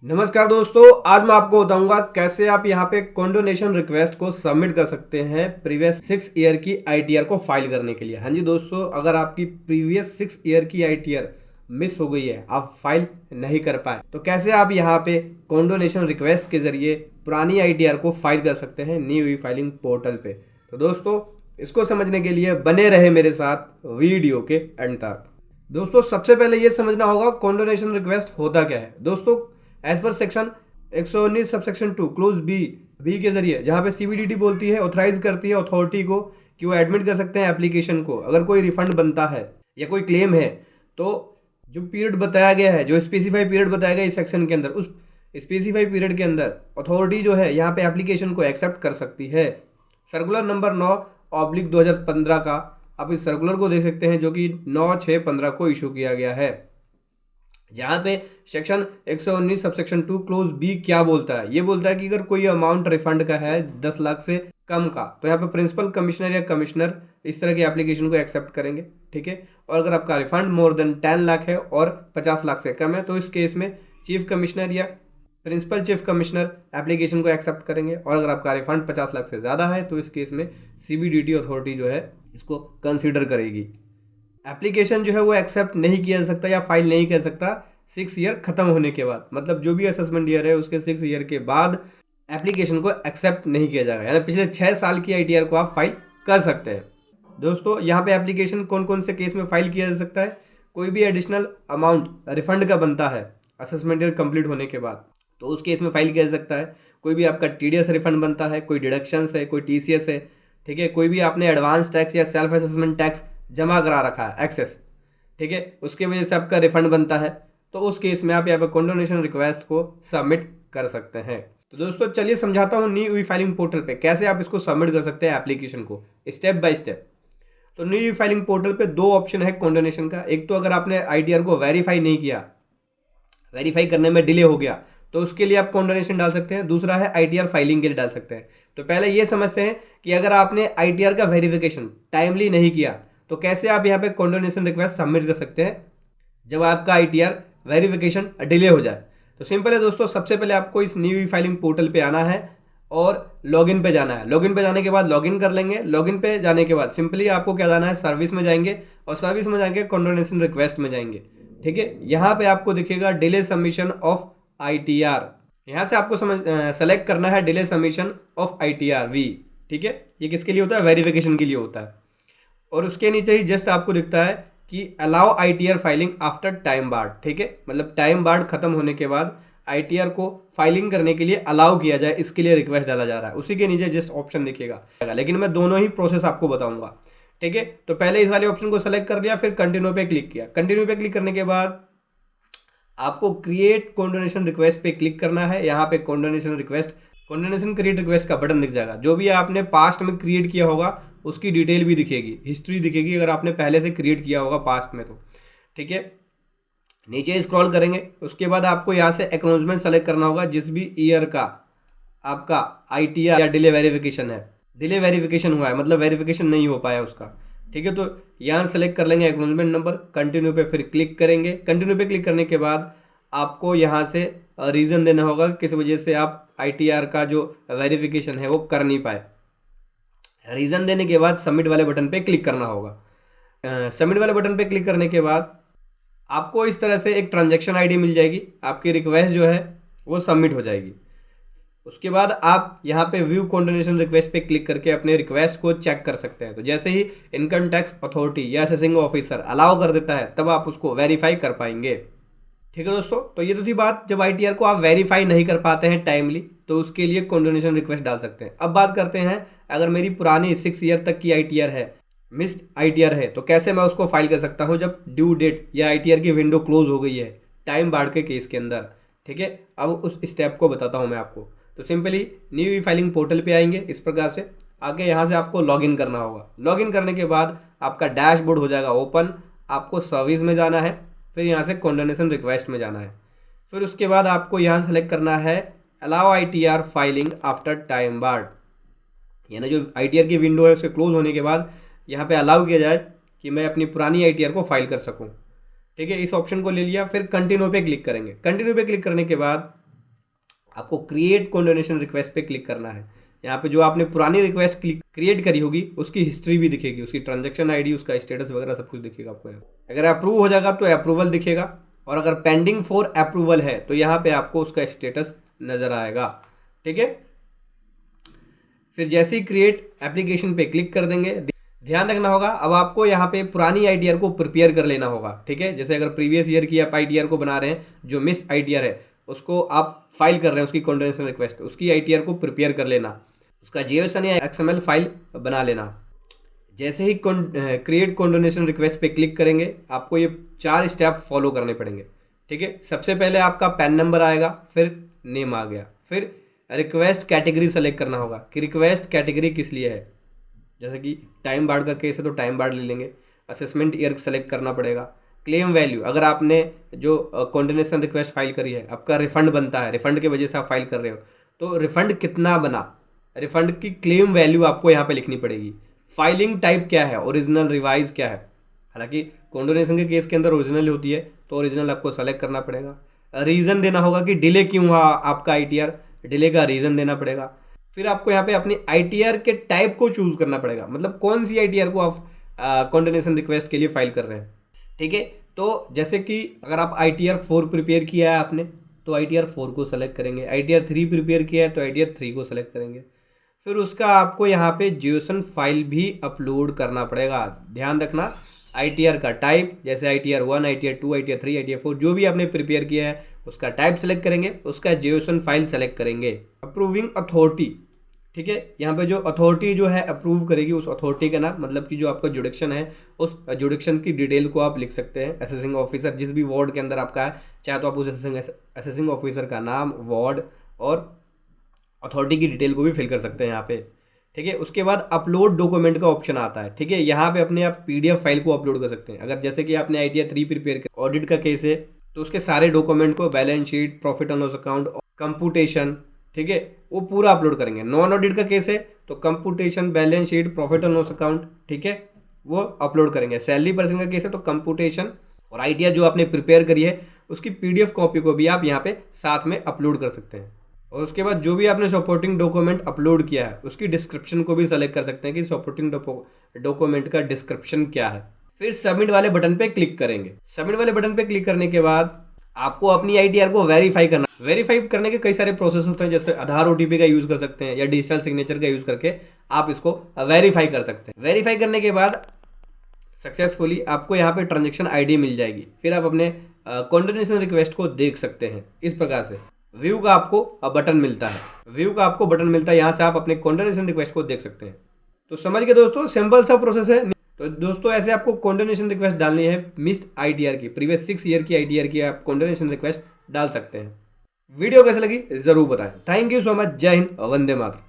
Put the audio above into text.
नमस्कार दोस्तों, आज मैं आपको बताऊंगा कैसे आप यहां पे कंडोनेशन रिक्वेस्ट को सबमिट कर सकते हैं प्रीवियस 6 ईयर की आईटीआर को फाइल करने के लिए। हाँ जी दोस्तों, अगर आपकी प्रीवियस 6 ईयर की आईटीआर मिस हो गई है, आप फाइल नहीं कर पाए, तो कैसे आप यहां पे कंडोनेशन रिक्वेस्ट के जरिए पुरानी आईटीआर को फाइल कर सकते हैं न्यू ई फाइलिंग पोर्टल पे। तो दोस्तों, इसको समझने के लिए बने रहे मेरे साथ वीडियो के एंड तक। दोस्तों, सबसे पहले ये समझना होगा कंडोनेशन रिक्वेस्ट होता क्या है। दोस्तों, as per section 119 subsection 2 close B के जरिए जहां पे सीबीडीटी बोलती है, ऑथराइज करती है अथॉरिटी को कि वो एडमिट कर सकते हैं एप्लीकेशन को। अगर कोई रिफंड बनता है या कोई क्लेम है तो जो पीरियड बताया गया है, जो स्पेसिफाई पीरियड बताया गया इस सेक्शन के अंदर, उस स्पेसिफाई पीरियड के अंदर अथॉरिटी जो है यहाँ पे एप्लीकेशन को एक्सेप्ट कर सकती है। सर्कुलर नंबर 9/2015 का आप इस सर्कुलर को देख सकते हैं, जो कि 9/6/15 को इशू किया गया है। जहाँ पे सेक्शन 119 सबसेक्शन 2 क्लोज बी क्या बोलता है, ये बोलता है कि अगर कोई अमाउंट रिफंड का है 10 लाख से कम का, तो यहाँ पे प्रिंसिपल कमिश्नर या कमिश्नर इस तरह की एप्लीकेशन को एक्सेप्ट करेंगे। ठीक है। और अगर आपका रिफंड मोर देन 10 लाख है और 50 लाख से कम है, तो इस केस में चीफ कमिश्नर या प्रिंसिपल चीफ कमिश्नर एप्लीकेशन को एक्सेप्ट करेंगे। और अगर आपका रिफंड 50 लाख से ज़्यादा है, तो इस केस में सीबीडीटी अथॉरिटी जो है इसको कंसिडर करेगी। एप्लीकेशन जो है वो एक्सेप्ट नहीं किया जा सकता या फाइल नहीं कर सकता 6 ईयर खत्म होने के बाद। मतलब जो भी असेसमेंट ईयर है उसके 6 ईयर के बाद एप्लीकेशन को एक्सेप्ट नहीं किया जाएगा, यानी पिछले 6 साल की आईटीआर को आप फाइल कर सकते हैं। दोस्तों, यहाँ पे एप्लीकेशन कौन कौन से केस में फाइल किया जा सकता है। कोई भी एडिशनल अमाउंट रिफंड का बनता है असेसमेंट ईयर कंप्लीट होने के बाद, तो उस केस में फाइल किया जा सकता है। कोई भी आपका टीडीएस रिफंड बनता है, कोई डिडक्शंस है, कोई टीसीएस है, ठीक है, कोई भी आपने एडवांस टैक्स या सेल्फ असेसमेंट टैक्स जमा करा रखा है एक्सेस, ठीक है, उसके वजह से आपका रिफंड बनता है, तो उस केस में आप यहाँ पे कंडोनेशन रिक्वेस्ट को सबमिट कर सकते हैं। तो दोस्तों, चलिए समझाता हूँ न्यू ई फाइलिंग पोर्टल पे कैसे आप इसको सबमिट कर सकते हैं एप्लीकेशन को स्टेप बाय स्टेप। तो न्यू ई फाइलिंग पोर्टल पे 2 ऑप्शन है कंडोनेशन का। एक तो अगर आपने आईटीआर को वेरीफाई नहीं किया, वेरीफाई करने में डिले हो गया, तो उसके लिए आप कंडोनेशन डाल सकते हैं। दूसरा है आईटीआर फाइलिंग के लिए डाल सकते हैं। तो पहले ये समझते हैं कि अगर आपने आईटीआर का वेरिफिकेशन टाइमली नहीं किया, तो कैसे आप यहाँ पे कंडोनेशन रिक्वेस्ट सबमिट कर सकते हैं जब आपका आईटीआर वेरिफिकेशन डिले हो जाए। तो सिंपल है दोस्तों, सबसे पहले आपको इस न्यू ई फाइलिंग पोर्टल पे आना है और लॉगिन पे जाना है। लॉगिन पे जाने के बाद लॉगिन कर लेंगे। लॉगिन पे जाने के बाद सिंपली आपको क्या जाना है, सर्विस में जाएंगे और सर्विस में जाएंगे कंडोनेशन रिक्वेस्ट में जाएंगे। ठीक है। यहाँ पे आपको दिखेगा डिले सबमिशन ऑफ आईटीआर। यहाँ से आपको सेलेक्ट करना है delay submission of ITR V. ठीक है। ये किसके लिए होता है, वेरिफिकेशन के लिए होता है। और उसके नीचे ही जस्ट आपको दिखता है कि allow ITR filing after time barred. ठीक है, मतलब टाइम बार्ड खत्म होने के बाद आईटीआर को फाइलिंग करने के लिए अलाउ किया जाए, इसके लिए रिक्वेस्ट डाला जा रहा है। उसी के नीचे जस्ट ऑप्शन दिखेगा, लेकिन मैं दोनों ही प्रोसेस आपको बताऊंगा। ठीक है। तो पहले इस वाले ऑप्शन को सेलेक्ट कर लिया, फिर कंटिन्यू पे क्लिक किया। कंटिन्यू पे क्लिक करने के बाद आपको क्रिएट कंडोनेशन रिक्वेस्ट पे क्लिक करना है। यहाँ पे कंडोनेशन क्रिएट रिक्वेस्ट का बटन दिख जाएगा। जो भी आपने पास्ट में क्रिएट किया होगा उसकी डिटेल भी दिखेगी, हिस्ट्री दिखेगी, अगर आपने पहले से क्रिएट किया होगा पास्ट में तो। ठीक है। नीचे स्क्रॉल करेंगे, उसके बाद आपको यहाँ से एक्नॉलेजमेंट सेलेक्ट करना होगा जिस भी ईयर का आपका आईटीआर या डिले वेरिफिकेशन है। डिले वेरिफिकेशन हुआ है मतलब वेरिफिकेशन नहीं हो पाया उसका। ठीक है। तो यहाँ सेलेक्ट कर लेंगे एक्नॉलेजमेंट नंबर, कंटिन्यू पे फिर क्लिक करेंगे। कंटिन्यू पे क्लिक करने के बाद आपको यहाँ से रीज़न देना होगा किस वजह से आप आईटीआर का जो वेरिफिकेशन है वो कर नहीं पाए। रीज़न देने के बाद सबमिट वाले बटन पे क्लिक करना होगा। सबमिट वाले बटन पे क्लिक करने के बाद आपको इस तरह से एक ट्रांजैक्शन आईडी मिल जाएगी। आपकी रिक्वेस्ट जो है वो सबमिट हो जाएगी। उसके बाद आप यहाँ पे व्यू कंडोनेशन रिक्वेस्ट पे क्लिक करके अपने रिक्वेस्ट को चेक कर सकते हैं। तो जैसे ही इनकम टैक्स अथॉरिटी या असेसिंग ऑफिसर अलाउ कर देता है, तब आप उसको वेरीफाई कर पाएंगे। ठीक है दोस्तों, तो ये तो थी बात जब आईटीआर को आप वेरीफाई नहीं कर पाते हैं टाइमली, तो उसके लिए कंडोनेशन रिक्वेस्ट डाल सकते हैं। अब बात करते हैं, अगर मेरी पुरानी 6 ईयर तक की आईटीआर है, मिस्ड आईटीआर है, तो कैसे मैं उसको फाइल कर सकता हूँ जब ड्यू डेट या आईटीआर की विंडो क्लोज हो गई है टाइम बार्ड के केस के अंदर। ठीक है। अब उस स्टेप को बताता हूँ मैं आपको। तो सिंपली न्यू ई फाइलिंग पोर्टल पे आएंगे, इस प्रकार से आगे यहाँ से आपको लॉगिन करना होगा। लॉगिन करने के बाद आपका डैशबोर्ड हो जाएगा ओपन। आपको सर्विस में जाना है, फिर यहाँ से कंडोनेशन रिक्वेस्ट में जाना है। फिर उसके बाद आपको यहाँ सेलेक्ट करना है allow ITR filing after time barred, यानी जो आईटीआर की विंडो है उसके क्लोज होने के बाद यहाँ पे अलाउ किया जाए कि मैं अपनी पुरानी आईटीआर को फाइल कर सकूँ। ठीक है। इस ऑप्शन को ले लिया, फिर कंटिन्यू पे क्लिक करेंगे। कंटिन्यू पे क्लिक करने के बाद आपको क्रिएट कॉन्डोनेशन रिक्वेस्ट पे क्लिक करना है। यहाँ पे जो आपने पुरानी रिक्वेस्ट क्रिएट करी होगी उसकी हिस्ट्री भी दिखेगी, उसकी ट्रांजैक्शन आईडी, उसका स्टेटस वगैरह सब कुछ दिखेगा आपको यहाँ। अगर अप्रूव हो जाएगा तो अप्रूवल दिखेगा, और अगर पेंडिंग फॉर अप्रूवल है तो यहाँ पे आपको उसका स्टेटस नजर आएगा। ठीक है, फिर जैसे ही क्रिएट एप्लीकेशन पे क्लिक कर देंगे, ध्यान रखना होगा अब आपको यहाँ पे पुरानी आईटीआर को प्रिपेयर कर लेना होगा। ठीक है, जैसे अगर प्रीवियस ईयर की आप आईटीआर को बना रहे हैं, जो मिस आईटीआर है उसको आप फाइल कर रहे हैं, उसकी कॉन्डोनेशन रिक्वेस्ट, उसकी आईटीआर को प्रिपेयर कर लेना, उसका JSON या XML फाइल बना लेना। जैसे ही क्रिएट कॉन्डोनेशन रिक्वेस्ट पे क्लिक करेंगे आपको ये 4 स्टेप फॉलो करने पड़ेंगे। ठीक है, सबसे पहले आपका पैन नंबर आएगा, फिर नेम आ गया, फिर रिक्वेस्ट कैटेगरी सेलेक्ट करना होगा कि रिक्वेस्ट कैटेगरी किस लिए है। जैसे कि टाइम बार्ड का केस है तो टाइम बार्ड ले लेंगे। असेसमेंट ईयर सेलेक्ट करना पड़ेगा। क्लेम वैल्यू, अगर आपने जो कॉन्डोनेशन रिक्वेस्ट फाइल करी है, आपका रिफंड बनता है, रिफंड की वजह से आप फाइल कर रहे हो, तो रिफंड कितना बना, रिफंड की क्लेम वैल्यू आपको यहाँ पे लिखनी पड़ेगी। फाइलिंग टाइप क्या है, ओरिजिनल रिवाइज क्या है, हालांकि कॉन्डोनेशन के केस के अंदर ओरिजिनल होती है तो ओरिजिनल आपको सेलेक्ट करना पड़ेगा। रीज़न देना होगा कि डिले क्यों हुआ आपका आईटीआर, डिले का रीज़न देना पड़ेगा। फिर आपको यहाँ पे अपनी आईटीआर के टाइप को चूज करना पड़ेगा, मतलब कौन सी आईटीआर को आप कॉन्डोनेशन रिक्वेस्ट के लिए फाइल कर रहे हैं। ठीक है, तो जैसे कि अगर आप आईटीआर 4 प्रिपेयर किया है आपने तो आईटीआर 4 को सेलेक्ट करेंगे, आईटीआर 3 प्रिपेयर किया है तो आईटीआर 3 को सेलेक्ट करेंगे। फिर उसका आपको यहाँ पे JSON फाइल भी अपलोड करना पड़ेगा। ध्यान रखना, आईटीआर का टाइप, जैसे आईटीआर 1, आईटीआर 2, आईटीआर 3, आईटीआर 4 जो भी आपने प्रिपेयर किया है उसका टाइप सेलेक्ट करेंगे, उसका JSON फाइल सेलेक्ट करेंगे। अप्रूविंग अथॉरिटी, ठीक है, यहाँ पे जो अथॉरिटी जो है अप्रूव करेगी, उस अथॉरिटी का नाम, मतलब कि जो आपका जुडिक्शन है उस जुडिक्शन की डिटेल को आप लिख सकते हैं। असेसिंग ऑफिसर जिस भी वार्ड के अंदर आपका है, चाहे तो आप उस असेसिंग ऑफिसर का नाम, वार्ड और अथॉरिटी की डिटेल को भी फिल कर सकते हैं यहाँ पे। ठीक है, उसके बाद अपलोड डॉक्यूमेंट का ऑप्शन आता है। ठीक है, यहाँ पे अपने आप PDF फाइल को अपलोड कर सकते हैं। अगर जैसे कि आपने आईटीआर 3 प्रिपेयर किया, ऑडिट का केस है तो उसके सारे डॉक्यूमेंट को, balance sheet, profit and loss account, computation, ठीक है, वो पूरा अपलोड करेंगे। नॉन ऑडिट का केस है तो computation, balance sheet, profit and loss account, ठीक है, वो अपलोड करेंगे। सैलरी पर्सन का केस है तो कंप्यूटेशन, और आईटीआर जो आपने प्रिपेयर करी है उसकी PDF कॉपी को भी आप यहाँ पे साथ में अपलोड कर सकते हैं। और उसके बाद जो भी आपने सपोर्टिंग डॉक्यूमेंट अपलोड किया है उसकी डिस्क्रिप्शन को भी सेलेक्ट कर सकते हैं कि सपोर्टिंग डॉक्यूमेंट का डिस्क्रिप्शन क्या है। फिर सबमिट वाले बटन पे क्लिक करेंगे। सबमिट वाले बटन पे क्लिक करने के बाद आपको अपनी आईटीआर को वेरीफाई करना। वेरीफाई करने के कई सारे प्रोसेस होते हैं, जैसे आधार OTP का यूज कर सकते हैं या डिजिटल सिग्नेचर का यूज करके आप इसको वेरीफाई कर सकते हैं। वेरीफाई करने के बाद सक्सेसफुली आपको यहाँ पे ट्रांजेक्शन ID मिल जाएगी। फिर आप अपने कॉन्डोनेशन रिक्वेस्ट को देख सकते हैं। इस प्रकार से व्यू का आपको बटन मिलता है, व्यू का आपको बटन मिलता है, यहाँ से आप अपने कॉन्डोनेशन रिक्वेस्ट को देख सकते हैं। तो समझ गए दोस्तों, सिंपल सा प्रोसेस है। तो दोस्तों ऐसे आपको कॉन्डोनेशन रिक्वेस्ट डालनी है मिस्ड आईटीआर की, प्रीवियस 6 ईयर की आईटीआर की आप कॉन्डोनेशन रिक्वेस्ट डाल सकते हैं। वीडियो कैसे लगी जरूर बताएं। Thank you so much. जय हिंद, वंदे मातरम।